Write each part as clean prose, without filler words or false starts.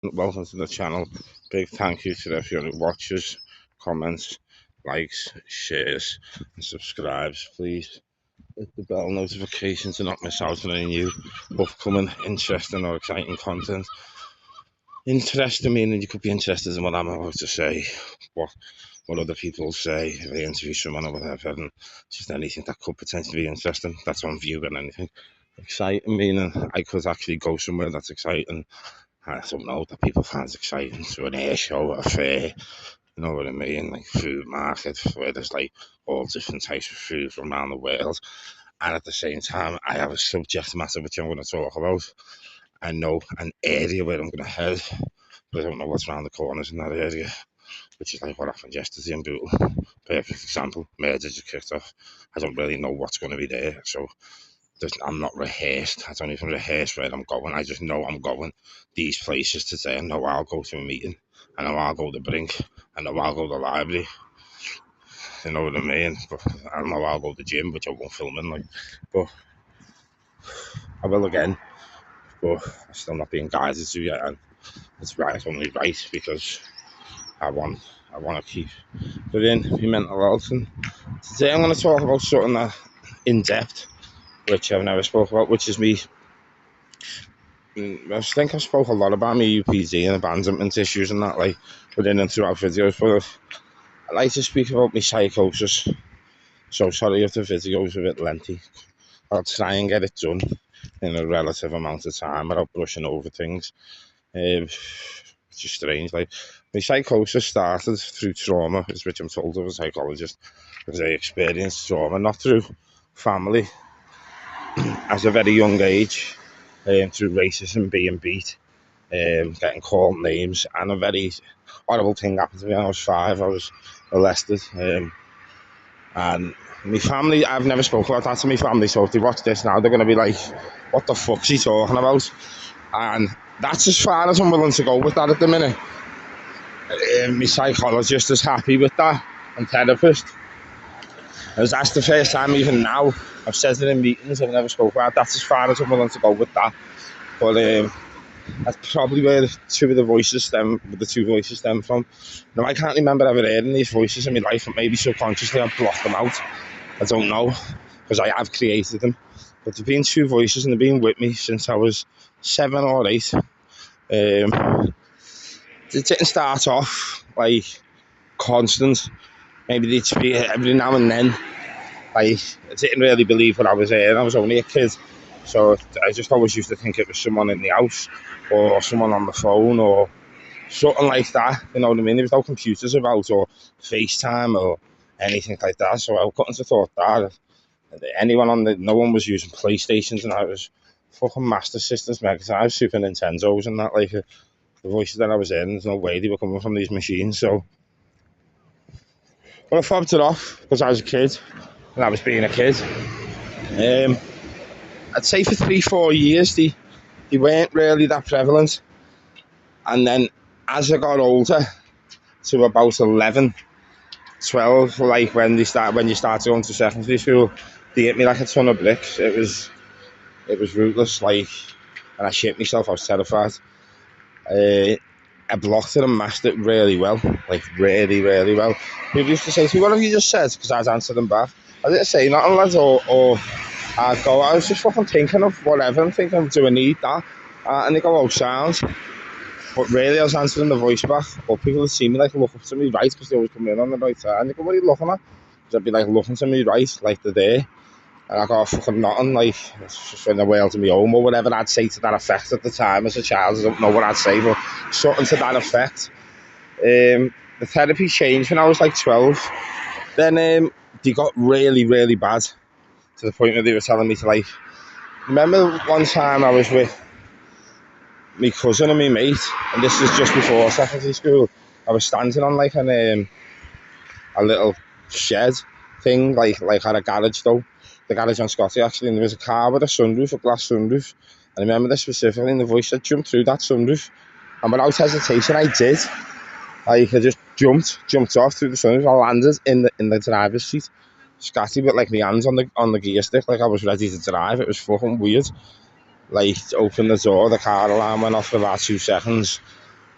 Welcome to the channel. Big thank you to everyone who watches, comments, likes, shares, and subscribes. Please hit the bell notification to not miss out on any new upcoming, interesting, or exciting content. Interesting meaning you could be interested in what I'm about to say, what other people say, if they interview someone or whatever, and just anything that could potentially be interesting. That's on view and anything. Exciting meaning I could actually go somewhere that's exciting. I don't know that people find exciting, to an air show, a fair, you know what I mean, like food market where there's like all different types of food from around the world. And at the same time, I have a subject matter which I'm going to talk about. I know an area where I'm going to head, but I don't know what's around the corners in that area, which is like what happened yesterday in Bootle. Perfect example. Murder just kicked off. I don't really know what's going to be there, so I'm not rehearsed. I don't even rehearse where I'm going. I just know I'm going these places today. I know I'll go to a meeting. I know I'll go to Brink. I know I'll go to the library. You know what I mean? But I know I'll go to the gym, which I won't film in. Like, but I will again. But I'm still not being guided to yet. And it's right. It's only right because I want. I want to keep within my mental health. And today I'm going to talk about something that in depth, which I've never spoke about, which is me. I think I've spoke a lot about my UPD and abandonment issues and that, like within and throughout videos, but I like to speak about my psychosis. So sorry if the video is a bit lengthy. I'll try and get it done in a relative amount of time without brushing over things. Which is strange. Like my psychosis started through trauma, is which I'm told of a psychologist, because I experienced trauma, not through family, as a very young age, through racism, being beat, getting called names, and a very horrible thing happened to me when I was 5. I was molested, and my family, I've never spoken about that to my family, so if they watch this now, they're going to be like, what the fuck's he talking about? And that's as far as I'm willing to go with that at the minute. My psychologist is happy with that, and therapist. As that's the first time, even now, I've said it in meetings, I've never spoken about. That's as far as I'm willing to go with that. But that's probably where the two voices stem from. Now, I can't remember ever hearing these voices in my life, and maybe subconsciously I've blocked them out. I don't know, because I have created them. But there've been two voices, and they've been with me since I was 7 or 8. It didn't start off like constant. Maybe they'd speak every now and then. Like, I didn't really believe what I was hearing. I was only a kid. So I just always used to think it was someone in the house or someone on the phone or something like that. You know what I mean? There was no computers about or FaceTime or anything like that. So I couldn't have thought that. No one was using PlayStations, and I was fucking Master Systems, Mega Drive, Super Nintendos and that. Like, the voices that I was in, there's no way they were coming from these machines. So, but I fobbed it off because I was a kid and I was being a kid. I'd say for 3-4 years they weren't really that prevalent, and then as I got older, to about 11, 12, like when you start going to secondary school, they hit me like a ton of bricks. It was ruthless, like, and I shit myself. I was terrified. I blocked it and masked it really well, like really, really well. People used to say to me, "What have you just said?" Because I'd answer them back. I didn't say nothing, lads, or I'd go, I was just fucking thinking of whatever. I'm thinking, do I need that? And they go, oh, sounds. But really, I was answering the voice back. But people would see me like look up to me right, because they always come in on the right side. And they go, what are you looking at? Because I'd be like looking to me right, like they're there. And I go, fucking nothing, like, it's just in the world of my home, or whatever I'd say to that effect at the time as a child. I don't know what I'd say, but something to that effect. The therapy changed when I was like 12. Then they got really, really bad, to the point where they were telling me to, like, remember one time I was with my cousin and my mate, and this was just before secondary school. I was standing on like a little shed thing, like at a garage though, the garage on Scotty actually, and there was a car with a glass sunroof. And I remember this specifically, and the voice said, jump through that sunroof. And without hesitation, I did. I just jumped off through the sunroof. I landed in the driver's seat, scatty, with like my hands on the gear stick, like I was ready to drive. It was fucking weird. Like, opened the door, the car alarm went off for about 2 seconds.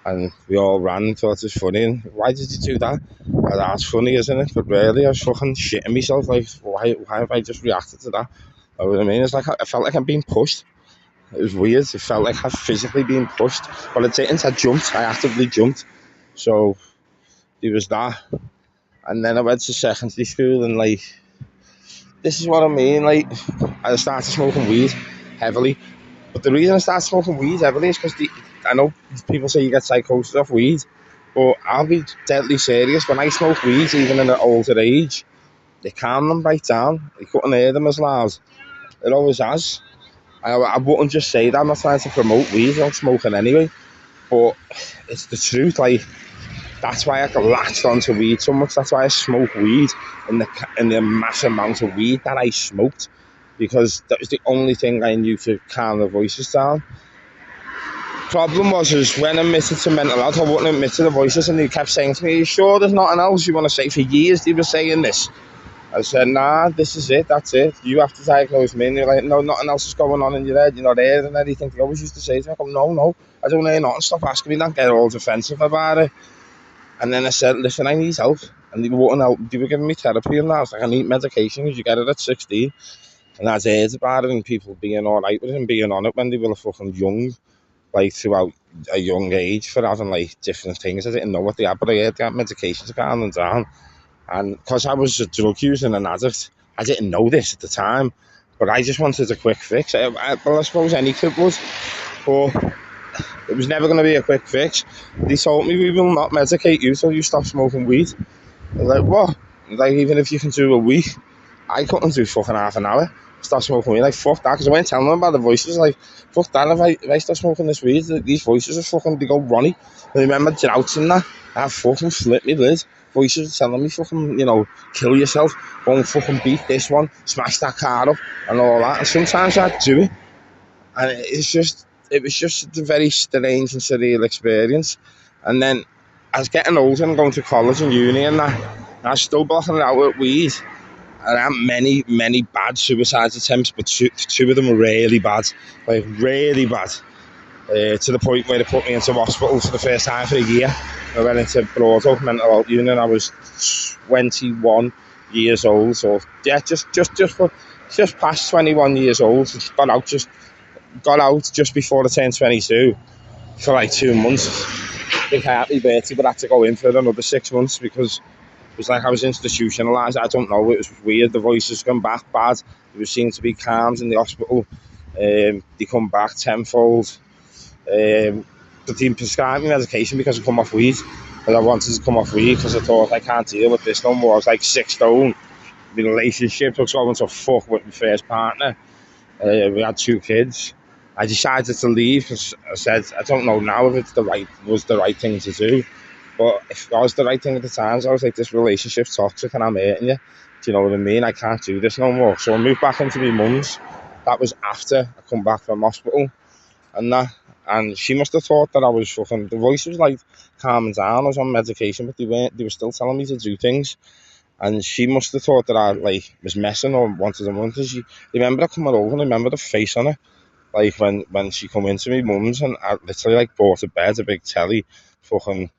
And we all ran and thought it was funny. And why did you do that? That's funny, isn't it? But really, I was fucking shitting myself. Like, why have I just reacted to that? You know what I mean? It's like I felt like I'm being pushed. It was weird. It felt like I've physically been pushed. But it didn't. I jumped. I actively jumped. So there was that. And then I went to secondary school, and like, this is what I mean. Like, I started smoking weed heavily. But the reason I started smoking weed heavily is because I know people say you get psychosis off weed, but I'll be deadly serious. When I smoke weed, even in an older age, they calm them right down. You couldn't hear them as loud. It always has. I wouldn't just say that. I'm not trying to promote weed. I'm smoking anyway. But it's the truth. Like, that's why I got latched onto weed so much. That's why I smoke weed in the massive amount of weed that I smoked, because that was the only thing I knew to calm the voices down. Problem was is when I admitted to mental health, I wouldn't admit to the voices, and they kept saying to me, "Are you sure there's nothing else you want to say?" For years they were saying this. I said, "Nah, this is it, that's it. You have to diagnose me." And they're like, "No, nothing else is going on in your head, you're not hearing anything." They always used to say to me, I go, no, I don't hear nothing, stop asking me, don't get all defensive about it. And then I said, "Listen, I need help." And they wouldn't help. They were giving me therapy, and I was like, "I need medication because you get it at 16. And I'd heard about it and people being alright with it and being on it when they were fucking young, like throughout a young age, for having like different things. I didn't know what they had, but I heard they had medication to calm them down. And because I was a drug user and an addict, I didn't know this at the time, but I just wanted a quick fix. Well, I suppose any kid would, but it was never going to be a quick fix. They told me, "We will not medicate you till you stop smoking weed." I was like, "What?" Like, even if you can do a week, I couldn't do fucking half an hour. Start smoking weed, like, fuck that, because I went telling them about the voices, like, fuck that, if I start smoking this weed, these voices are fucking, they go runny. I remember droughts and that, I fucking flipped me lid. Voices are telling me fucking, kill yourself, go and fucking beat this one, smash that car up, and all that. And sometimes I'd do it, and it was just a very strange and surreal experience. And then I was getting older and going to college and uni and that, and I was still blocking it out with weed. And I had many bad suicide attempts, but two of them were really bad, like really bad, to the point where they put me into hospital for the first time for a year. I went into Broadway mental health unit. I was 21 years old, so yeah, just past 21 years old. Got out just before I turned 22 for like 2 months. I think I had my birthday, but I had to go in for another 6 months because it was like I was institutionalised. I don't know, it was weird. The voices come back bad. There seemed to be calms in the hospital. They come back tenfold. But they prescribed me medication because I come off weed. Because I wanted to come off weed because I thought I can't deal with this no more. I was like 6 stone. The relationship was going to fuck with my first partner. We had 2 kids. I decided to leave because I said, I don't know now if it's was the right thing to do. But if it was the right thing at the time, so I was like, this relationship's toxic and I'm hurting you. Do you know what I mean? I can't do this no more. So I moved back into my mum's. That was after I come back from hospital and that. And she must have thought that I was fucking... The voice was like calming down. I was on medication, but they weren't. They were still telling me to do things. And she must have thought that I like was messing or wanted to run. Because she remember her coming over and I remember the face on her. Like when she come into me mum's and I literally like bought a bed, a big telly, fucking...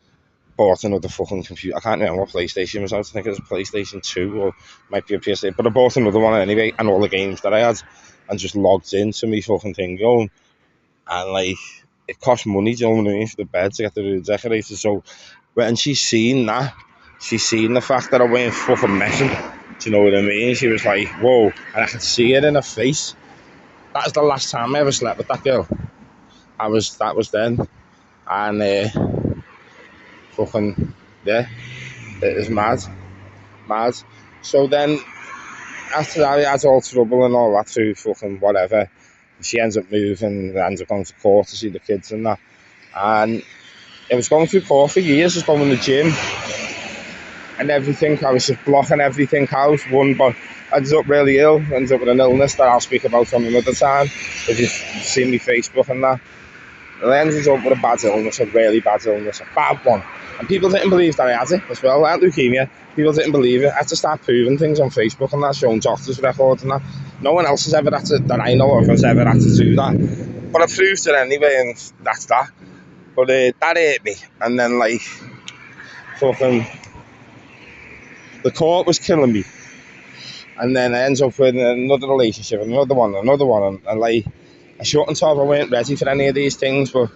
bought another fucking computer. I can't remember what PlayStation was. I think it was a PlayStation 2 or might be a PS8. But I bought another one anyway, and all the games that I had, and just logged into me fucking thing going. And like, it cost money, do you know what I mean, for the bed to get the room decorated. So when she's seen that, she's seen the fact that I weren't fucking messing. Do you know what I mean? She was like, whoa, and I could see it in her face. That was the last time I ever slept with that girl. That was then. And fucking, yeah, it was mad. So then, after that, I had all trouble and all that through fucking whatever. She ends up moving, ends up going to court to see the kids and that. And I was going through court for years, just going to the gym and everything. I was just blocking everything out. But I ended up really ill, ended up with an illness that I'll speak about on another time. If you've seen me Facebook and that. I ended up with a bad illness, a really bad illness, a bad one. And people didn't believe that I had it as well. I had leukemia. People didn't believe it. I had to start proving things on Facebook and that, showing doctors' records and that. No one else has that I know of has ever had to do that. But I proved it anyway, and that's that. But that hurt me. And then, like, fucking, the court was killing me. And then I ended up with another relationship, another one, and like, I shouldn't have, I weren't ready for any of these things, but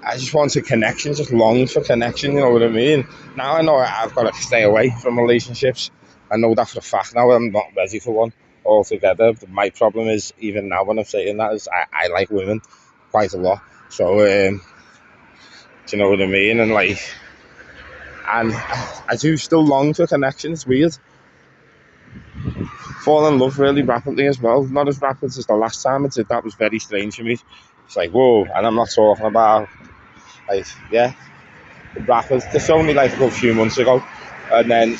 I just wanted connection, just longed for connection, you know what I mean? Now I know I've got to stay away from relationships. I know that for a fact now. I'm not ready for one altogether. My problem is, even now when I'm saying that, is I like women quite a lot. So, do you know what I mean? And like, and I do still long for connection. It's weird. Fall in love really rapidly as well. Not as rapid as the last time I did. That was very strange for me. It's like, whoa, and I'm not talking about, like, yeah, rapid. This only like a good few months ago, and then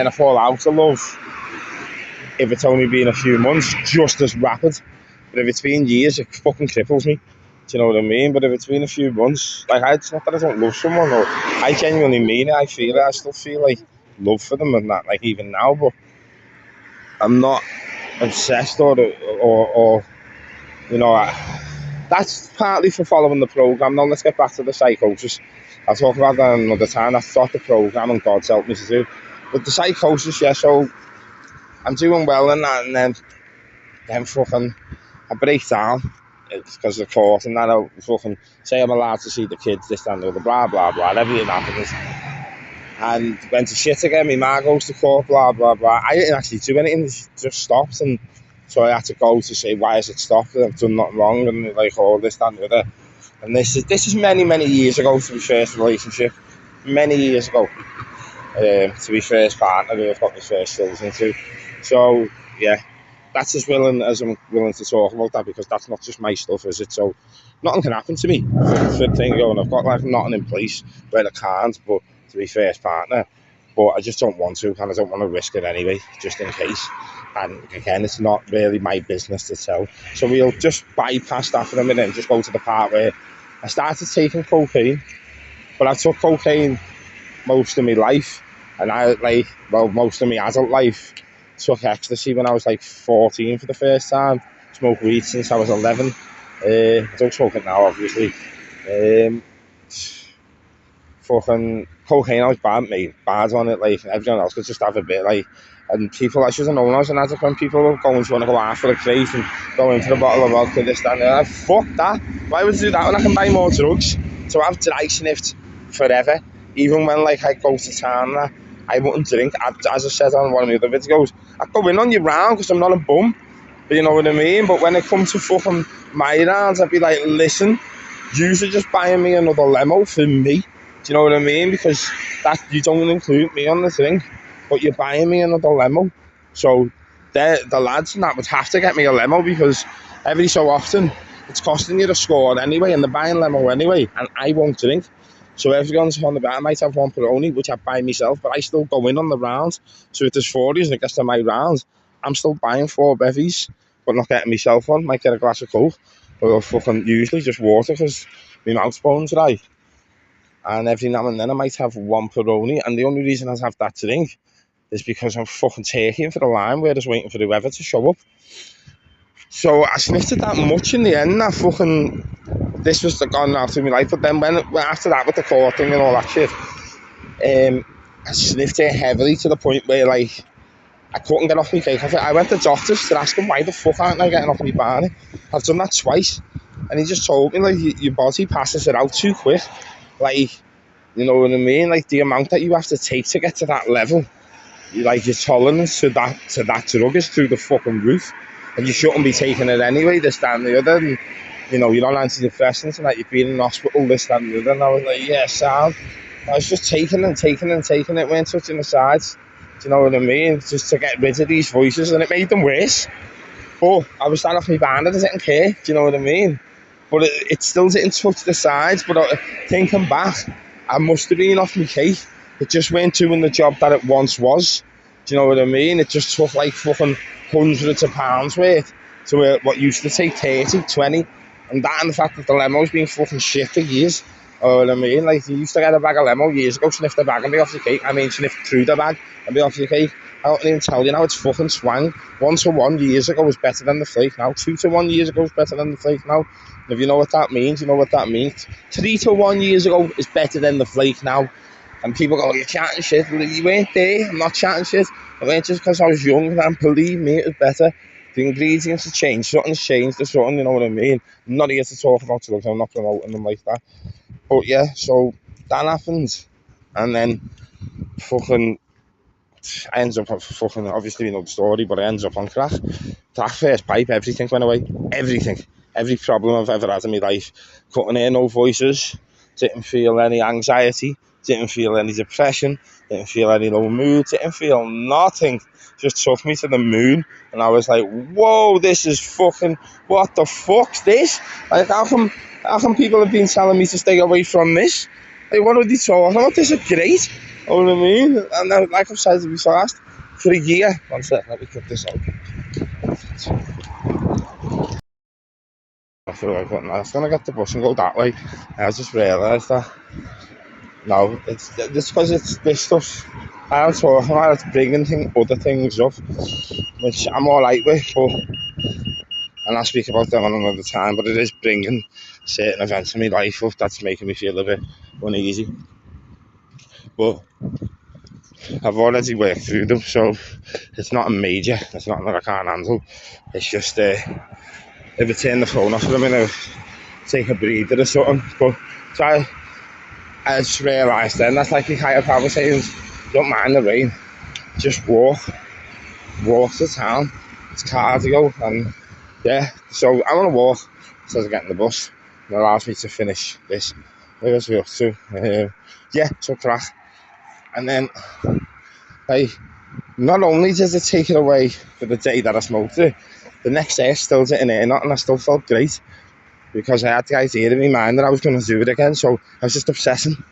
I fall out of love. If it's only been a few months, just as rapid. But if it's been years, it fucking cripples me. Do you know what I mean? But if it's been a few months, like, it's not that I don't love someone, or I genuinely mean it. I feel it. I still feel like love for them and that, like, even now. But I'm not obsessed or you know. That's partly for following the program. Now let's get back to the psychosis. I'll talk about that another time. That's not the program, and God's helped me to do. But the psychosis, yeah. So I'm doing well in that, and then fucking I break down. It's because of the court, and then I fucking say I'm allowed to see the kids, this, that, and the other, blah, blah, blah. Everything happens. And went to shit again. My ma goes to court, blah, blah, blah. I didn't actually do anything. It just stopped. And so I had to go to say, why has it stopped? I've done nothing wrong. And like, all this, that, and the other. And this is many, many years ago to be first relationship. Many years ago. To be first partner who I've got my first children to. So, yeah. That's as I'm willing to talk about that, because that's not just my stuff, is it? So nothing can happen to me for the thing going. I've got like nothing in place where I can't, but to be first partner. But I just don't want to, and I don't want to risk it anyway, just in case. And again, it's not really my business to tell. So we'll just bypass that for a minute and just go to the part where I started taking cocaine. But I took cocaine most of my life, and most of my adult life. Took ecstasy when I was like 14 for the first time. Smoked weed since I was 11. I don't smoke it now, obviously. Fucking cocaine, I was bad on it. Like, everyone else could just have a bit, like. And people, I should have known I was an addict when people were going to want to go after a crate and go in for a bottle of vodka, this, that, and that. Fuck that. Why would I do that when I can buy more drugs? So I've dry sniffed forever. Even when, like, I go to town, I wouldn't drink. As I said on one of the other videos, I'd go in on your round because I'm not a bum. But you know what I mean? But when it comes to fucking my rounds, I'd be like, listen, you're just buying me another limo for me. Do you know what I mean? Because that you don't include me on the thing, but you're buying me another limo. So the lads and that would have to get me a limo, because every so often it's costing you to score anyway, and they're buying limo anyway, and I won't drink. So everyone's on the bar. I might have one Peroni, which I buy myself, but I still go in on the round. So if there's 40s and it gets to my round, I'm still buying 4 bevies, but not getting myself one. Might get a glass of Coke, or fucking usually just water, because my mouth's bone dry. And every now and then I might have one Peroni, and the only reason I have that drink is because I'm fucking taking for the line where I was waiting for whoever to show up. So I sniffed it that much in the end, that fucking, this was gone out through my life. But then when after that, with the court thing and all that shit, I sniffed it heavily to the point where, like, I couldn't get off my cake off it. I went to doctors to ask him, why the fuck aren't I getting off my barney? I've done that twice. And he just told me, like, your body passes it out too quick. Like, you know what I mean? Like, the amount that you have to take to get to that level, like, your tolerance to that drug is through the fucking roof. And you shouldn't be taking it anyway, this, that, and the other. And, you know, you're on antidepressants and that, you've been in hospital, this, that, and the other. And I was like, yeah, sound. I was just taking it, weren't touching the sides. Do you know what I mean? Just to get rid of these voices, and it made them worse. But I was standing off my band, I didn't care. Do you know what I mean? But it still didn't touch the sides. But thinking back, I must have been off my cake. It just weren't doing the job that it once was. Do you know what I mean? It just took like fucking hundreds of pounds worth to what used to take 30, 20. And that, and the fact that the limo's been fucking shit for years. You know what I mean? Like, you used to get a bag of limo years ago, sniff the bag and be off your cake. I mean, sniff through the bag and be off your cake. I don't even tell you now, it's fucking swang. 1-to-1 years ago was better than the flake now. 2-to-1 years ago is better than the flake now. And if you know what that means, you know what that means. 3-to-1 years ago is better than the flake now. And people go, you're chatting shit. Well, you weren't there. I'm not chatting shit. I went just because I was young, and believe me, it was better. The ingredients have changed. Something's changed or something, you know what I mean? I'm not here to talk about drugs. I'm not promoting them like that. But yeah, so that happened. And then fucking I ends up on fucking, obviously you know the story, but I ends up on crack. Crack first pipe, everything went away. Everything. Every problem I've ever had in my life. Couldn't hear no voices. Didn't feel any anxiety. Didn't feel any depression. Didn't feel any low mood. Didn't feel nothing. Just took me to the moon. And I was like, whoa, this is fucking, what the fuck's this? Like, how come people have been telling me to stay away from this? Like, what are they talking about? This is great. You know what I mean? And then, like I've said before, for a year. One sec, let me cut this out. I feel like I was going to get the bus and go that way. I just realised that. No, it's because it's this stuff I'm talking about. It's bringing other things up, which I'm alright with, but, and I'll speak about them on another time, but it is bringing certain events in my life up that's making me feel a bit uneasy. But I've already worked through them, so it's not a major, it's not that I can't handle. It's just if I turn the phone off for a minute, take a breather or something. But so I just realised then that's like the higher power saying, don't mind the rain, just walk to town. It's cardio, and yeah, so I want to walk instead of getting the bus. It allows me to finish this. Where was we up to? Yeah, so crack. And then, like, not only does it take it away for the day that I smoked it, the next day I still didn't hear nothing, and I still felt great because I had the idea in my mind that I was going to do it again. So I was just obsessing.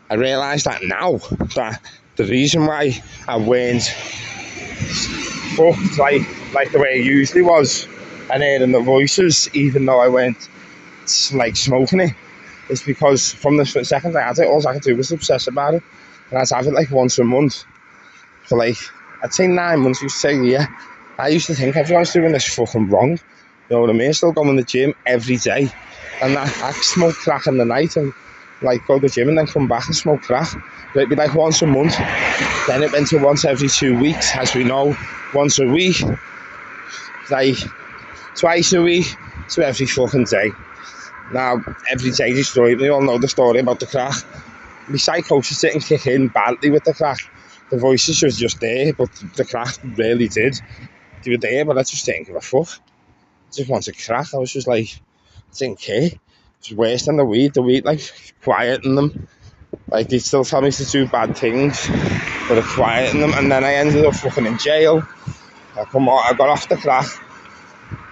I realised that now, that the reason why I weren't fucked like the way it usually was and hearing the voices, even though I weren't like smoking it, is because from the second I had it, all I could do was obsess about it. And I'd have it like once a month for like, I'd say 9 months, used to say, yeah. I used to think everyone's doing this fucking wrong. You know what I mean? Still going to the gym every day. And I smoke crack in the night and like go to the gym and then come back and smoke crack. But it'd be like once a month. Then it went to once every 2 weeks, as we know. Once a week. Like twice a week to every fucking day. Now, every day destroyed me. You all know the story about the crack. My psychosis didn't kick in badly with the crack. The voices was just there, but the crack really did. They were there, but I just didn't give a fuck. I just wanted crack. I was just like, I didn't care. It was worse than the weed. The weed, like, quieting them. Like, they still tell me to do bad things, but they're quieting them. And then I ended up fucking in jail. I got off the crack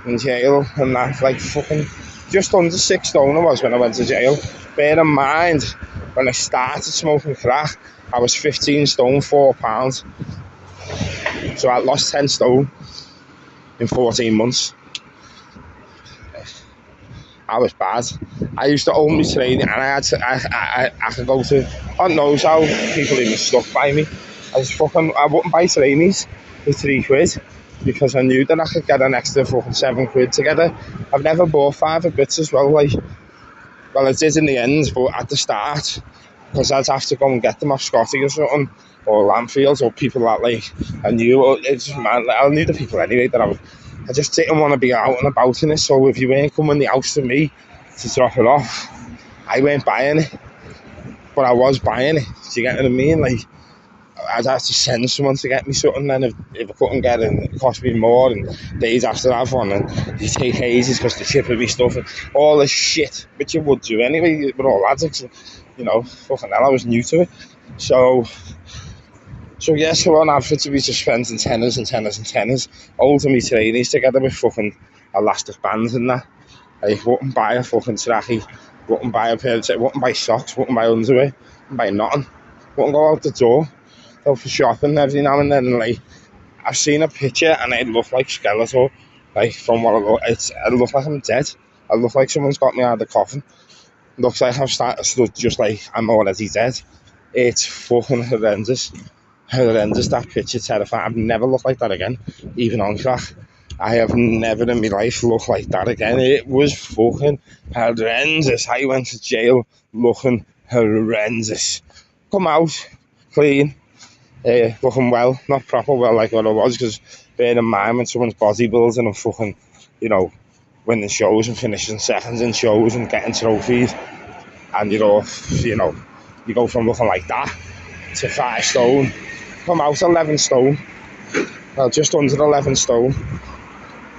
in jail, and that's like fucking just under 6 stone I was when I went to jail. Bear in mind, when I started smoking crack, I was 15 stone, 4 pounds. So I lost 10 stone in 14 months. I was bad. I used to own my training, and I could go to, God knows how people even stuck by me. I wouldn't buy trainees for £3 because I knew that I could get an extra fucking £7 together. I've never bought 5 bits as well, like, well, I did in the end, but at the start, because I'd have to go and get them off Scotty or something, or Lamfields, or people that, like, I knew. I knew the people anyway that I just didn't want to be out and about in it. So if you weren't coming the house to me to drop it off, I weren't buying it, but I was buying it. Do you get what I mean? Like, I'd have to send someone to get me something, then if I couldn't get it, it cost me more, and days after I have one, and you take ages because they're shipping me stuff and all this shit, which you would do anyway. We're all addicts, you know. Fucking hell, I was new to it. So yeah, so on average we just spending tenors and tenors and tenors, holding me trainees together with fucking elastic bands and that. I wouldn't buy a fucking trackie, wouldn't buy a pair of wouldn't buy socks, wouldn't buy underwear, wouldn't buy nothing. Wouldn't go out the door. Go for shopping every now and then, and like, I've seen a picture and it looked like skeletal. Like, from what it looked like I'm dead. I look like someone's got me out of the coffin. It looks like I'm stood just like I'm already dead. It's fucking horrendous. horrendous. That picture terrifying. I've never looked like that again, even on crack. I have never in my life looked like that again. It was fucking horrendous. I went to jail looking horrendous. Come out clean, looking well, not proper well like what I was, because bear in mind when someone's bodybuilding and fucking, winning shows and finishing seconds in shows and getting trophies, and you go from looking like that to 5 stone. Come out 11 stone. Well, just under 11 stone.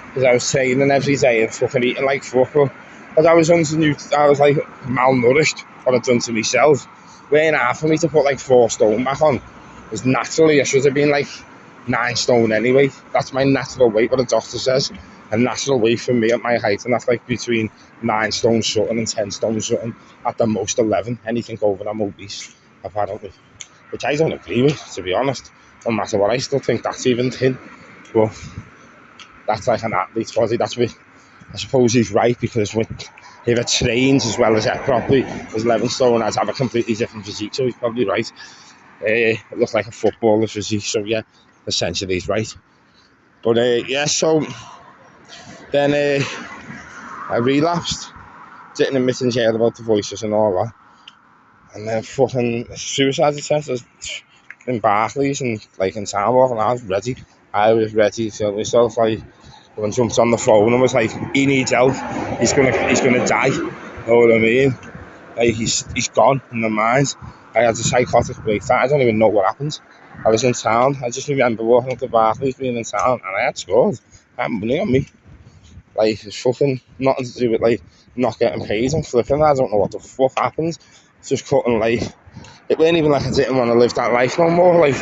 Because I was training every day and fucking eating like fuck. Because I was like malnourished, what I'd done to myself. Weighing hard for me to put like 4 stone back on. Because naturally I should have been like 9 stone anyway. That's my natural weight, what the doctor says. A natural weight for me at my height, and that's like between 9 stone something and 10 stone something. At the most 11. Anything over I'm obese, apparently. Which I don't agree with, to be honest. No matter what, I still think that's even thin. But that's like an athlete's body. That's what I suppose he's right, because if it trains as well as that properly as 11 stone, I'd have a completely different physique. So he's probably right. It looks like a footballer's physique. So yeah, essentially he's right. But so then I relapsed. Didn't admit in jail about the voices and all that. And then fucking suicide attempt in Barclays and like in town walking. I was ready to kill myself. Like, when jumped on the phone and was like, he needs help. He's gonna die. You know what I mean? Like, he's gone in the mind. I had a psychotic breakdown. I don't even know what happened. I was in town. I just remember walking up to Barclays, being in town, and I had scored. I had money on me. Like, it's fucking nothing to do with like not getting paid and flipping. I don't know what the fuck happened. Just couldn't, like, it wasn't even like I didn't want to live that life no more. Like,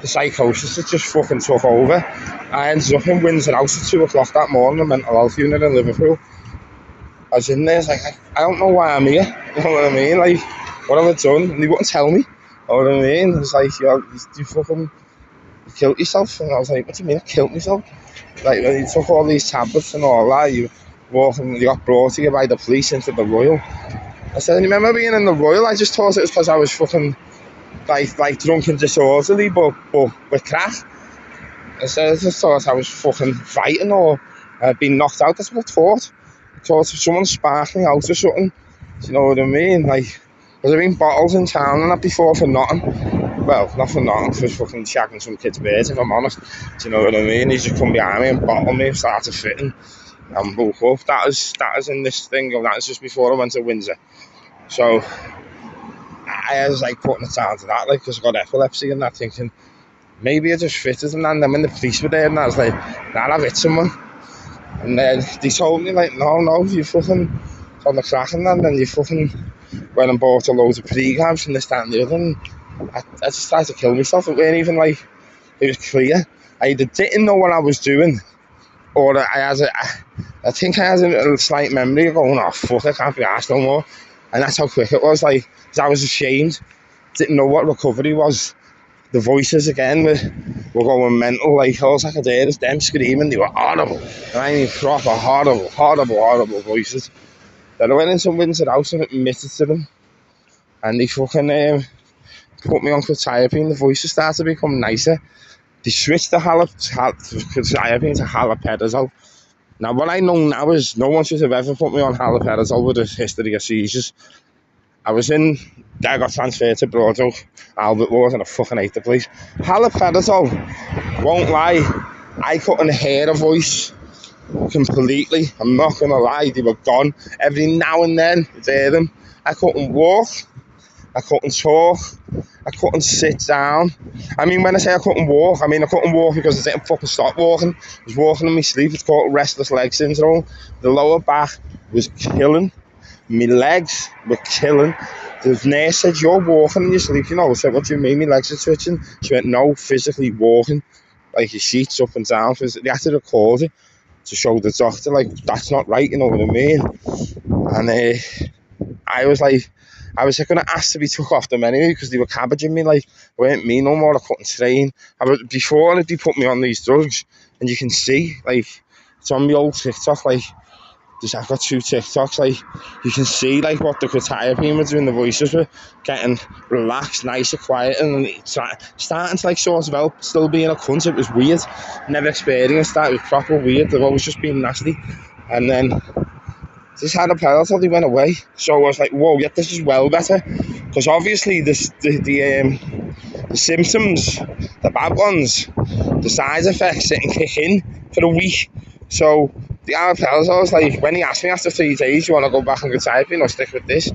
the psychosis, it just fucking took over. I ended up in Windsor House at 2 o'clock that morning, a mental health unit in Liverpool. I was in there, it's like, I don't know why I'm here. You know what I mean? Like, what have I done? And they wouldn't tell me. You know what I mean? It's like, you fucking killed yourself. And I was like, what do you mean I killed myself? Like, when you took all these tablets and all that, you got brought to you by the police into the Royal. I said, I remember being in the Royal, I just thought it was because I was fucking like drunk and disorderly, but with crack. I said, I just thought I was fucking fighting or being knocked out. That's what I thought. I thought if someone sparked me out or something. Do you know what I mean? Like, there's been bottles in town and that before for nothing. Well, not for nothing, for fucking shagging some kid's birds, if I'm honest. Do you know what I mean? He just come behind me and bottled me and started fitting. And woke up. That was in this thing. That was just before I went to Windsor. So I was like putting it down to that, like, because I got epilepsy and that, thinking maybe I just fitted. And then when the police were there, and I was like, nah, I've hit someone. And then they told me, like, no, you fucking on the crack and that, and then you fucking went and bought a load of pre-cabs and this, that, and the other. And I just tried to kill myself. It wasn't even like it was clear. I either didn't know what I was doing, or I think I had a slight memory of going, oh fuck, I can't be arsed no more. And that's how quick it was. Like, I was ashamed, didn't know what recovery was. The voices again were going mental. Like, all I could hear is them screaming. They were horrible. And I mean proper horrible voices. Then I went into Windsor House and admitted to them. And they fucking put me on quetiapine. The voices started to become nicer. They switched the quetiapine to haloperidol. Now, what I know now is no one should have ever put me on haloperidol with a history of seizures. I got transferred to Broadway, Albert Ward, and I fucking hate the place. Haloperidol, won't lie, I couldn't hear a voice completely. I'm not going to lie, they were gone. Every now and then, you'd hear them. I couldn't walk, I couldn't talk, I couldn't sit down. I mean, when I say I couldn't walk, I mean I couldn't walk because I didn't fucking stop walking. I was walking in my sleep. It's called restless leg syndrome. The lower back was killing. My legs were killing. The nurse said, you're walking in your sleep, you know. I said, what do you mean? My legs are twitching. She went, no, physically walking. Like, your sheets up and down. They had to record it to show the doctor, like, that's not right, you know what I mean? And I was going to ask to be took off them anyway, because they were cabbaging me. Like, it weren't me no more. I couldn't train. Before they put me on these drugs, and you can see, like, it's on my old TikTok, like, I've got 2 TikToks, like, you can see, like, what the quetiapine were doing, the voices were getting relaxed, nicer, quiet, and starting to, like, sort of help, still being a cunt. It was weird, never experienced that, it was proper weird, they've always just been nasty. And then just had a pill till they went away, so I was like, whoa, yeah, this is well better, because obviously the symptoms, the bad ones, the side effects didn't kick in for a week. So the pills, I was like, when he asked me after 3 days, you want to go back and get typing or stick with this?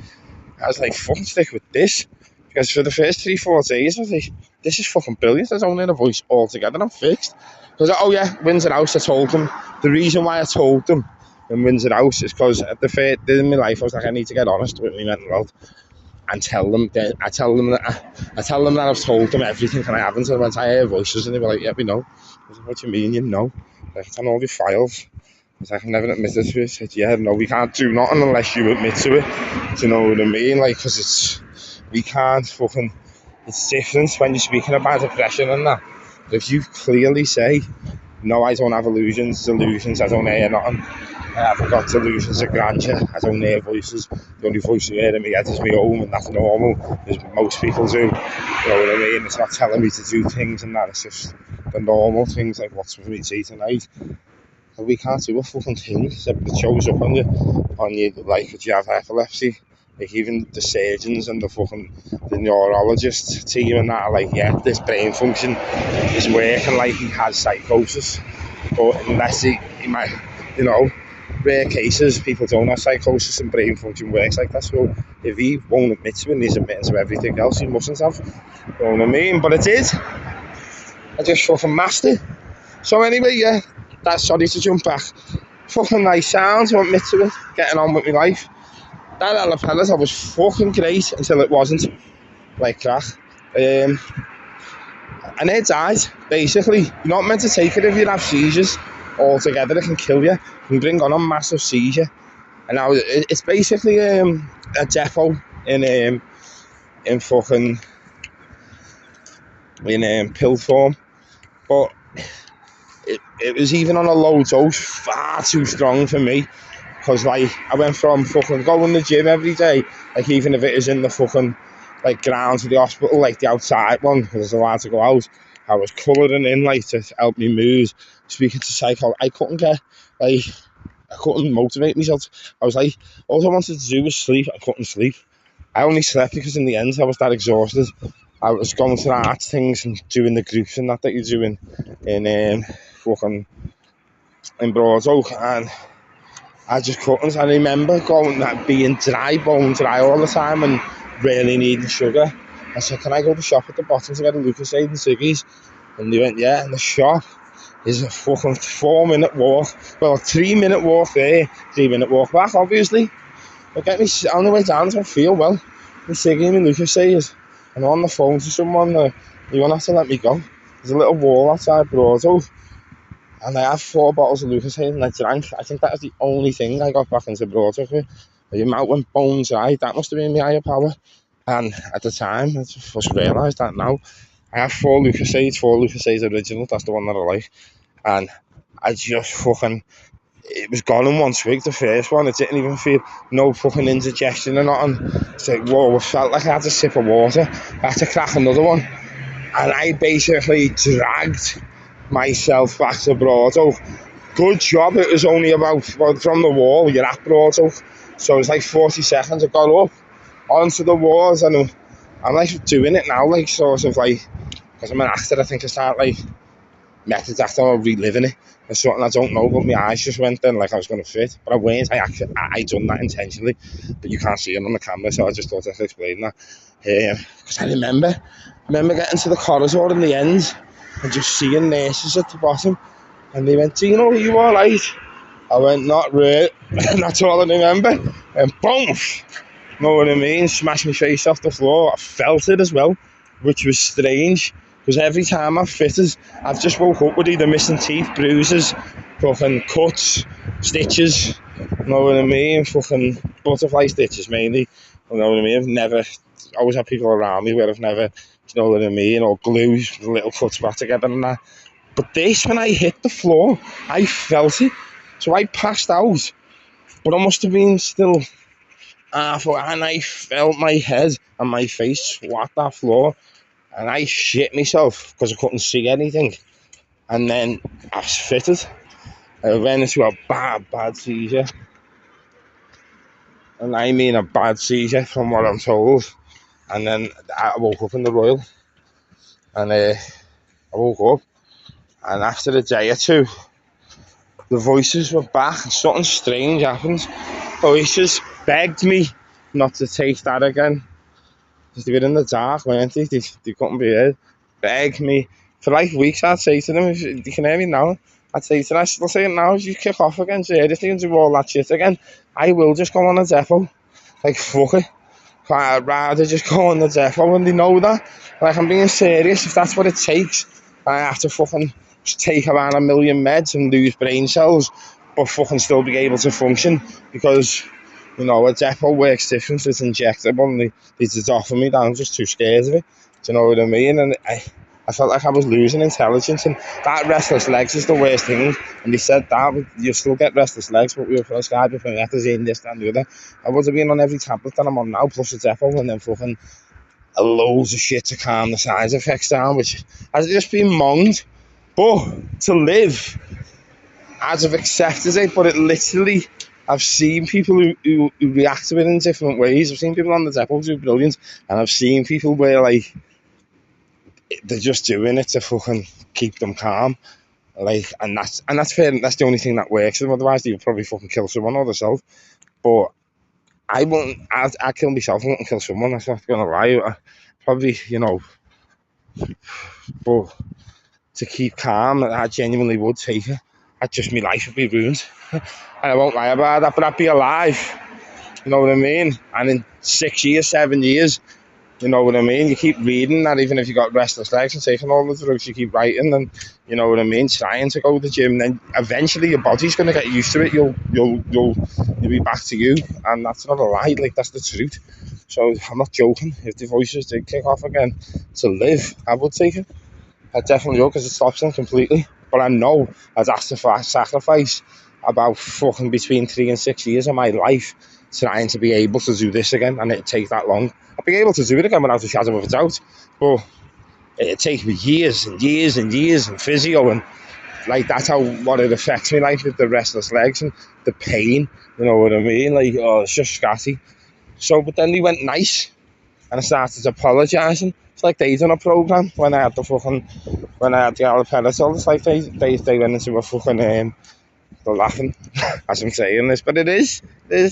I was like, fucking stick with this. Because for the first 3-4 days, I was like, this is fucking brilliant. I don't need a voice altogether. I'm fixed. Because, oh yeah, Windsor House, I told them. The reason why I told them in Windsor House is because at the first day in my life, I was like, I need to get honest with my mental health and tell them that I tell them that I've told them everything and I haven't. And I went, I hear voices, and they were like, yeah, we know. I was like, what do you mean you know? Like, it's on all the files. I was like, I've never admitted to it. I said, yeah, no, we can't do nothing unless you admit to it. Do you know what I mean? Like, because we can't fucking, it's different when you're speaking about depression and that. But if you clearly say, no, I don't have delusions, I don't hear nothing. I haven't got delusions of grandeur, I don't hear voices. The only voice I hear in my head is my own, and that's normal, as most people do. You know what I mean? It's not telling me to do things and that, it's just the normal things, like what's with me tea tonight. And we can't do a fucking thing, except it shows up on you, like, if you have epilepsy. Like, even the surgeons and the neurologist team and that are like, yeah, this brain function is working like he has psychosis. But unless he might, you know, rare cases, people don't have psychosis and brain function works like that. So if he won't admit to it and he's admitting to everything else, he mustn't have. You know what I mean? But I did. I just fucking mastered it. So anyway, yeah, sorry to jump back. Fucking nice sounds, I won't admit to it. Getting on with my life. That alopecia was fucking great until it wasn't. Like crack. And it died, basically. You're not meant to take it if you have seizures altogether. It can kill you. It can bring on a massive seizure. And now it's basically a depot in fucking pill form. But it was even on a low dose, far too strong for me. Because, like, I went from fucking going to the gym every day, like, even if it is in the fucking, like, grounds of the hospital, like the outside one, because I was allowed to go out, I was colouring in, like, to help me move, speaking to psycho. I couldn't motivate myself. I was like, all I wanted to do was sleep. I couldn't sleep. I only slept because in the end I was that exhausted. I was going to the arts things and doing the groups and that you're doing in fucking in Broadoak, and I just couldn't. I remember being bone dry all the time and really needing sugar. I said, can I go to the shop at the bottom to get a Lucasade and ciggies? And they went, yeah. And the shop is a fucking 4-minute walk. Well, a 3-minute walk there, 3-minute walk back, obviously. But get me on the way down, I don't feel well. My ciggy and my Lucasade. I'm on the phone to someone, you won't have to let me go. There's a little wall outside Broadoak. And I had 4 bottles of Lucasade and I drank. I think that was the only thing I got back into Broadoak with. The amount went bone dry. That must have been my higher power. And at the time, I just realised that now. I had 4 Lucasades original. That's the one that I like. And I just fucking... It was gone in one swig, the first one. It didn't even feel no fucking indigestion or nothing. It's like, whoa, I felt like I had a sip of water. I had to crack another one. And I basically dragged myself back to Broadoak. Good job, it was only about from the wall, you're at Broadoak. So it was like 40 seconds. I got up onto the walls and I'm like doing it now, like sort of like, because I'm an actor, I think I start like method acting or reliving it. There's something I don't know, but my eyes just went then like I was going to fit. But I weren't, I done that intentionally, but you can't see it on the camera, so I just thought I could explain that. Because I remember getting to the corridor in the end and just seeing nurses at the bottom, and they went, do you know who you are, like? I went, not really, and that's all I remember. And boom, know what I mean? Smashed my face off the floor. I felt it as well, which was strange. Because every time I've fitted, I've just woke up with either missing teeth, bruises, fucking cuts, stitches, you know what I mean? Fucking butterfly stitches mainly, you know what I mean? I've never, always had people around me where I've never, you know what I mean? Or glues, little cuts back together and that. But this, when I hit the floor, I felt it. So I passed out But I must have been still half, and I felt my head and my face swat that floor, and I shit myself because I couldn't see anything. And then I was fitted. I went into a bad seizure. And I mean a bad seizure from what I'm told. And then I woke up in the Royal. And I woke up. And after a day or two, the voices were back. Something strange happened. Voices begged me not to take that again. Because they were in the dark, weren't they? They couldn't be heard. Begged me. For like weeks, I'd say to them, if you can hear me now, I'd say to them, I still say it now, if you kick off again, seriously, and do all that shit again, I will just go on a depot. Like, fuck it. I'd rather just go on the depot, and they know that. Like, I'm being serious. If that's what it takes, I have to fucking just take around 1 million meds and lose brain cells, but fucking still be able to function. Because, you know, a depot works different. It's injectable, and they just offer me that. I'm just too scared of it. Do you know what I mean? And I felt like I was losing intelligence, and that restless legs is the worst thing. And they said that you still get restless legs, but we were prescribed with promethazine, this, that, and the other. I would have been on every tablet that I'm on now, plus a depot, and then fucking loads of shit to calm the side effects down, which has just been monged. But to live, I'd have accepted it, but it literally, I've seen people who react to it in different ways. I've seen people on the depot do brilliant, and I've seen people where, like, they're just doing it to fucking keep them calm, like, and that's fair. That's the only thing that works. Otherwise, they would probably fucking kill someone or themselves. But I wouldn't. I'd kill myself. I wouldn't kill someone. I'm not gonna lie. Probably, you know. But to keep calm, I genuinely would take it. My life would be ruined, and I won't lie about that. But I'd be alive. You know what I mean? And in 6 years, 7 years. You know what I mean? You keep reading that, even if you got restless legs and taking all the drugs, you keep writing, and you know what I mean, trying to go to the gym. Then eventually your body's going to get used to it. You'll be back to you, and that's not a lie. Like, that's the truth. So I'm not joking. If the voices did kick off again to live, I would take it. I definitely would, because it stops them completely. But I know I'd have to sacrifice about fucking between 3 and 6 years of my life trying to be able to do this again, and it'd take that long. I'd be able to do it again without a shadow of a doubt, but it'd take me years and years and years and physio, and like, that's what it affects me, like, with the restless legs and the pain, you know what I mean? Like, oh, it's just scatty. So, but then they went nice, and I started apologising. It's like they done a programme when I had the haloperidol. It's like they went into a fucking they're laughing as I'm saying this, but it is,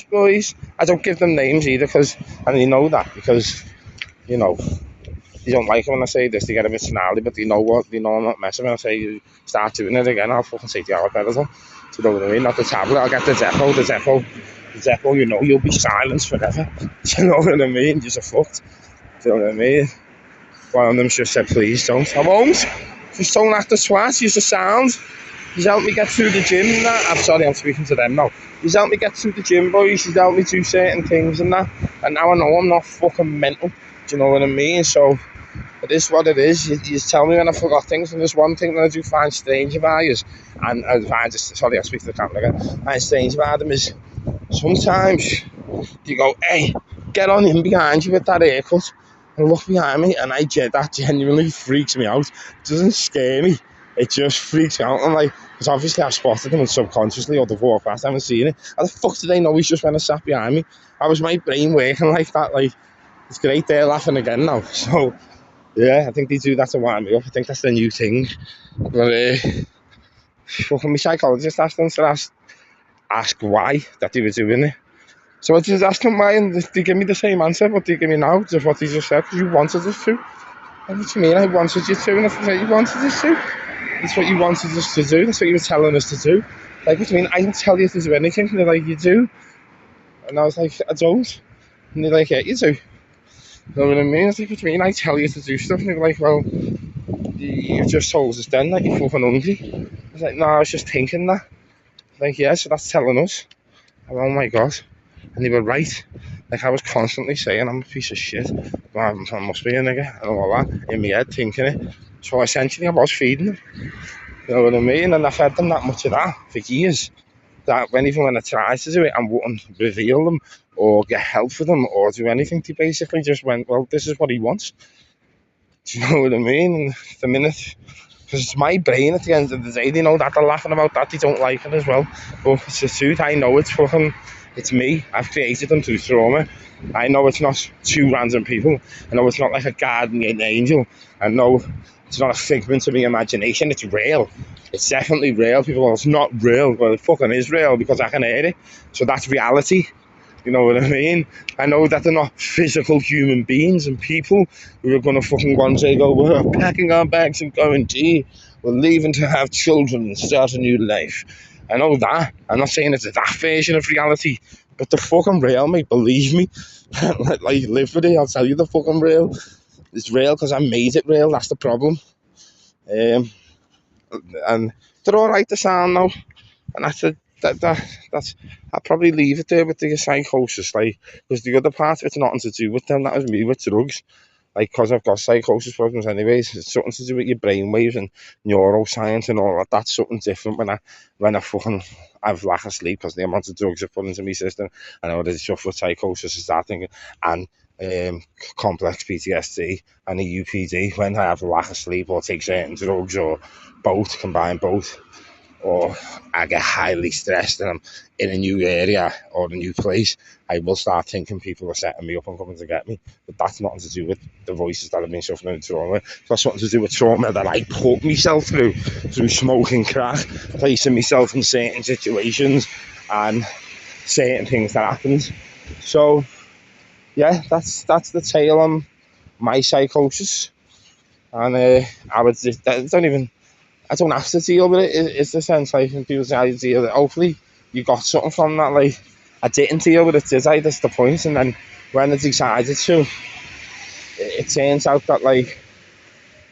boys. I don't give them names either, and they know that, because, you know, they don't like it when I say this. They get a bit snarly, but they know I'm not messing. When I say you start doing it again, I'll fucking take the haloperidol. Do you know what I mean? Not the tablet. I'll get the depot. You know, you'll be silenced forever. Do you know what I mean? You're fucked. Do you know what I mean? One of them just said, please don't. I won't. Just don't act the swat. Use the sound. He's helped me get through the gym and that. I'm sorry, I'm speaking to them now. He's helped me get through the gym, boys. He's helped me do certain things and that. And now I know I'm not fucking mental. Do you know what I mean? So it is what it is. You tell me when I forgot things. And there's one thing that I do find strange about you. And I find just, sorry, I'll speak to the camera again. I find strange about them is sometimes you go, hey, get on in behind you with that haircut. And look behind me. And that genuinely freaks me out. It doesn't scare me. It just freaks me out. I'm like, because obviously I've spotted them, and subconsciously, or they've walked past, I haven't seen it. How the fuck did they know he's just went and sat behind me? How was my brain working like that? Like, it's great, they're laughing again now. So, yeah, I think they do that to wind me up. I think that's the new thing. But, fucking my psychologist asked them to ask why that they were doing it. So I just asked them why, and they give me the same answer, but they give me now, just what they just said, because you wanted us to. And what do you mean, I wanted you to? And if I say you wanted us to, it's what you wanted us to do. That's what you were telling us to do. Like, what do you mean? I didn't tell you to do anything. And they're like, you do. And I was like, I don't. And they're like, yeah, you do. You know what I mean? I was like, what do you mean? I tell you to do stuff. And they were like, well, you just told us then that you're fucking hungry. I was like, no, I was just thinking that. Like, yeah, so that's telling us. And, oh my God. And they were right. Like, I was constantly saying, I'm a piece of shit. I must be a nigga. And all that. In my head, thinking it. So essentially, I was feeding them. You know what I mean? And I fed them that much of that for years. that even when I try to do it, I wouldn't reveal them or get help for them or do anything. They basically just went, well, this is what he wants. Do you know what I mean? And the minute, because it's my brain at the end of the day, they know that, they're laughing about that, they don't like it as well. But it's the truth, I know it's me. I've created them through trauma. I know it's not two random people. I know it's not like a guardian angel. I know it's not a figment of my imagination. It's real. It's definitely real. People go, it's not real. Well, it fucking is real because I can hear it. So that's reality. You know what I mean? I know that they're not physical human beings and people who are going to fucking one day go, we're packing our bags and going, gee, we're leaving to have children and start a new life. I know that. I'm not saying it's that version of reality, but the fucking real, mate, believe me. Like, live with it, I'll tell you the fucking real. It's real because I made it real, that's the problem. And they're alright to sound now. And that's I'll probably leave it there with the psychosis, like, because the other part of it's nothing to do with them. That was me with drugs, like, because I've got psychosis problems anyways. It's something to do with your brainwaves and neuroscience and all that. That's something different when I fucking have lack of sleep because the amount of drugs I've put into my system. And I already suffer with psychosis, is that thing, and complex PTSD and a UPD. When I have a lack of sleep or take certain drugs or both, combine both, or I get highly stressed and I'm in a new area or a new place, I will start thinking people are setting me up and coming to get me. But that's nothing to do with the voices that I've been suffering with trauma. That's something to do with trauma that I put myself through smoking crack, placing myself in certain situations and certain things that happened. So, yeah, that's the tale on my psychosis. And I don't have to deal with it. It's the sense, like, when people say I deal with it, hopefully you got something from that. Like, I didn't deal with it, did I? That's the point. And then when I decided to, it turns out that, like,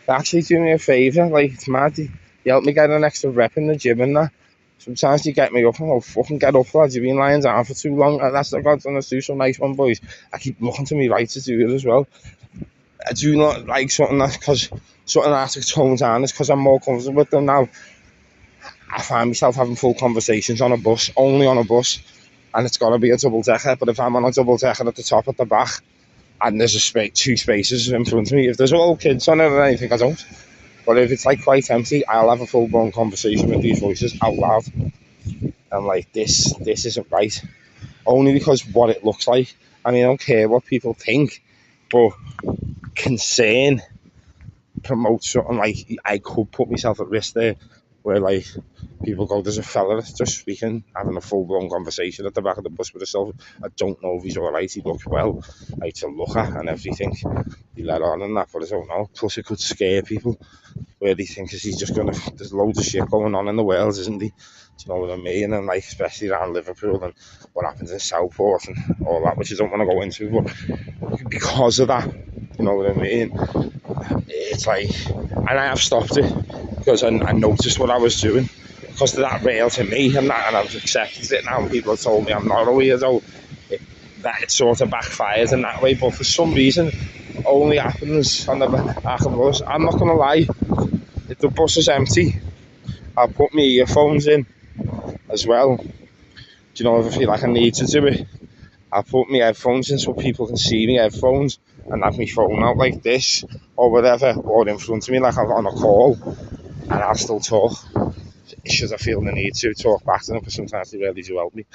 they actually do me a favour. Like, it's mad. You help me get an extra rep in the gym and that. Sometimes you get me up and go, fucking get up, lads. You've been lying down for too long. That's the God's gonna do some nice one, boys. I keep looking to me right to do it as well. I do not like something that, because something that I have to tone down, is because I'm more comfortable with them now. I find myself having full conversations on a bus, only on a bus, and it's got to be a double decker. But if I'm on a double decker at the top, at the back, and there's two spaces in front of me, if there's all kids on it or anything, I don't. But if it's like quite empty, I'll have a full blown conversation with these voices out loud. I'm like, this isn't right. Only because what it looks like. I mean, I don't care what people think, but concern promotes something like I could put myself at risk there, where, like, people go, there's a fella that's just speaking, having a full blown conversation at the back of the bus with himself. I don't know if he's alright. He looks well, like, to look at and everything. He let on and that, but I don't know. Plus, it could scare people, where they think, is he just gonna? There's loads of shit going on in the world, isn't he? Do you know what I mean? And, like, especially around Liverpool and what happens in Southport and all that, which I don't want to go into, but because of that, you know what I mean? It's like, and I have stopped it because I noticed what I was doing, because they're that real to me, and I've accepted it now. People have told me I'm not a weirdo. That it sort of backfires in that way, but for some reason, it only happens on the back of the bus. I'm not gonna lie, if the bus is empty, I'll put my earphones in as well. Do you know, if I feel like I need to do it, I'll put my headphones in so people can see me headphones and have my phone out like this or whatever, or in front of me like I'm on a call, and I'll still talk. Should I feel the need to talk back to them, because sometimes they really do help me.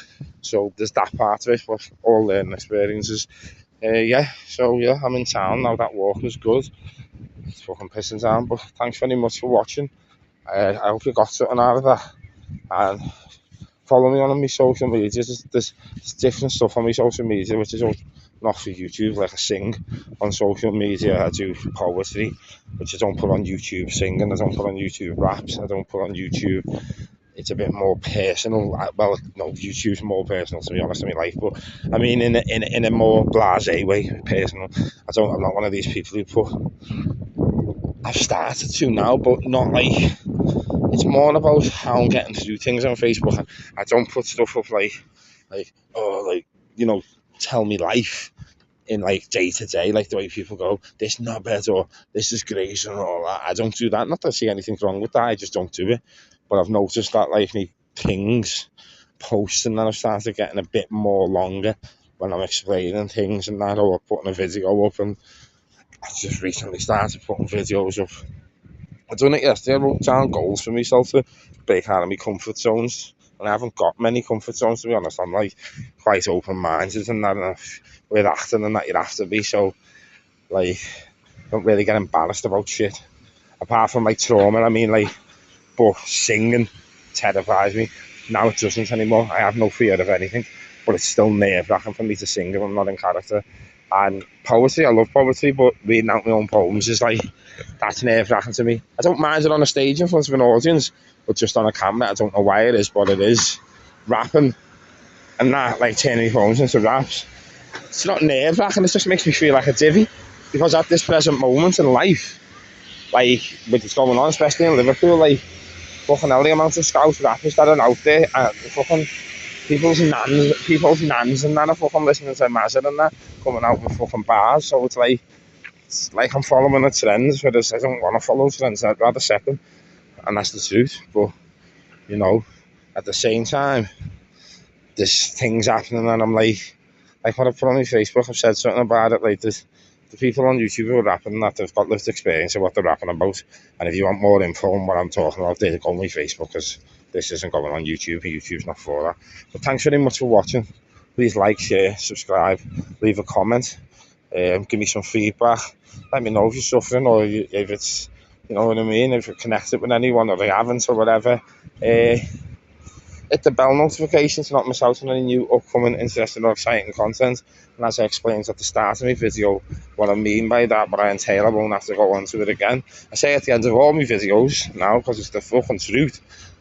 So there's that part of it, but all learning experiences. So I'm in town now. That walk was good. It's fucking pissing down, but thanks very much for watching. I hope you got something out of that. And follow me on my social media. There's different stuff on my social media, which is not for YouTube. Like, I sing on social media, I do poetry, which I don't put on YouTube singing, I don't put on YouTube raps, I don't put on YouTube. It's a bit more personal. Well, no, YouTube's more personal, to be honest, in my life, but I mean in a more blasé way, personal. I'm not one of these people who put. I've started to now, but not like. It's more about how I'm getting through things on Facebook. I don't put stuff up like tell me life in, like, day to day, like the way people go, this not bad or this is great and all that. I don't do that. Not that I see anything wrong with that. I just don't do it. But I've noticed that, like, me things posts and then I've started getting a bit more longer when I'm explaining things and that, or putting a video up. And I just recently started putting videos up. I done it yesterday. I wrote down goals for myself to break out of my comfort zones, and I haven't got many comfort zones, to be honest. I'm like quite open-minded and that, and with acting and that you have to be, so like don't really get embarrassed about shit apart from like trauma. I mean, like, but singing terrifies me. Now it doesn't anymore. I have no fear of anything, but it's still nerve-wracking for me to sing if I'm not in character. And poetry, I love poetry, but reading out my own poems is like, that's nerve-wracking to me. I don't mind it on a stage in front of an audience, but just on a camera, I don't know why it is, but it is. Rapping and that, like turning my poems into raps, it's not nerve-wracking, it just makes me feel like a divvy. Because at this present moment in life, like, with what's going on, especially in Liverpool, like, fucking hell, the amount of Scouse rappers that are out there, and fucking people's nans and that are fucking listening to Mazza and that, coming out with fucking bars. So it's like I'm following the trends, whereas I don't want to follow trends, I'd rather set them, and that's the truth. But, you know, at the same time, there's things happening, and I'm like what I put on my Facebook, I've said something about it, like, the people on YouTube who are rapping that, they've got lived experience of what they're rapping about, and if you want more info on what I'm talking about, then go on my Facebook, because this isn't going on YouTube, YouTube's not for that. But thanks very much for watching. Please like, share, subscribe, leave a comment, give me some feedback, let me know if you're suffering, or if it's, you know what I mean, if you're connected with anyone or they haven't or whatever. Hit the bell notification to not miss out on any new upcoming interesting or exciting content. And as I explained at the start of my video, what I mean by that, what I entail, I won't have to go on to it again. I say at the end of all my videos now, because it's the fucking truth,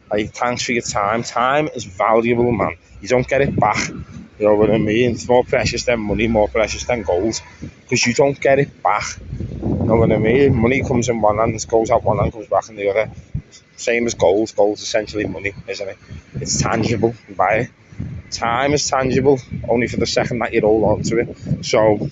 like, thanks for your time. Time is valuable, man. You don't get it back. You know what I mean? It's more precious than money, more precious than gold, because you don't get it back. You know what I mean? Money comes in one hand, goes out one hand, comes back in the other. Same as gold. Gold's essentially money, isn't it? It's tangible. You buy it. Time is tangible only for the second that you hold on to it. So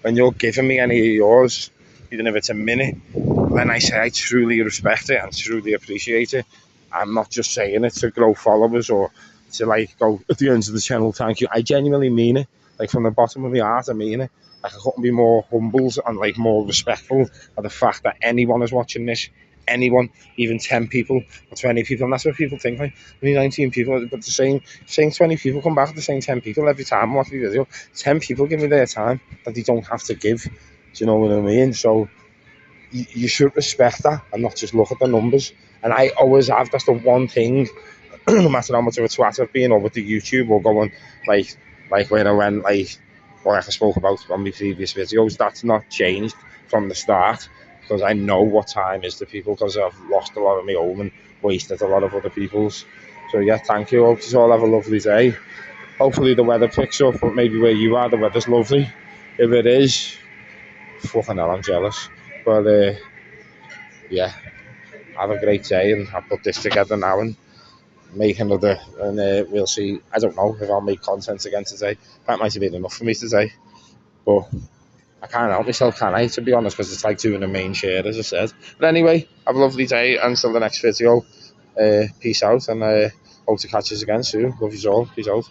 when you're giving me any of yours, even if it's a minute, then I say I truly respect it and truly appreciate it. I'm not just saying it to grow followers or to like go at the end of the channel, thank you. I genuinely mean it. Like, from the bottom of my heart, I mean it. Like, I couldn't be more humbled and like more respectful of the fact that anyone is watching this. Anyone, even 10 people or 20 people, and that's what people think, like, only 19 people, but the same 20 people come back at the same 10 people every time I watch the video. 10 people give me their time that they don't have to give. Do you know what I mean? So you should respect that and not just look at the numbers. And I always have, that's the one thing, no matter how much of a twat I've been, or with the YouTube or going like where I went, like I spoke about on my previous videos, that's not changed from the start. Because I know what time is to people, because I've lost a lot of my own and wasted a lot of other people's. So yeah, thank you. Hope you all have a lovely day. Hopefully the weather picks up, but maybe where you are, the weather's lovely. If it is, fucking hell, I'm jealous. But yeah, have a great day, and I'll put this together now and make another, and we'll see. I don't know if I'll make content again today. That might have been enough for me today, but I can't help myself, can I, to be honest, because it's like doing a main share, as I said. But anyway, have a lovely day, and until the next video, peace out, and hope to catch you again soon. Love you all. Peace out.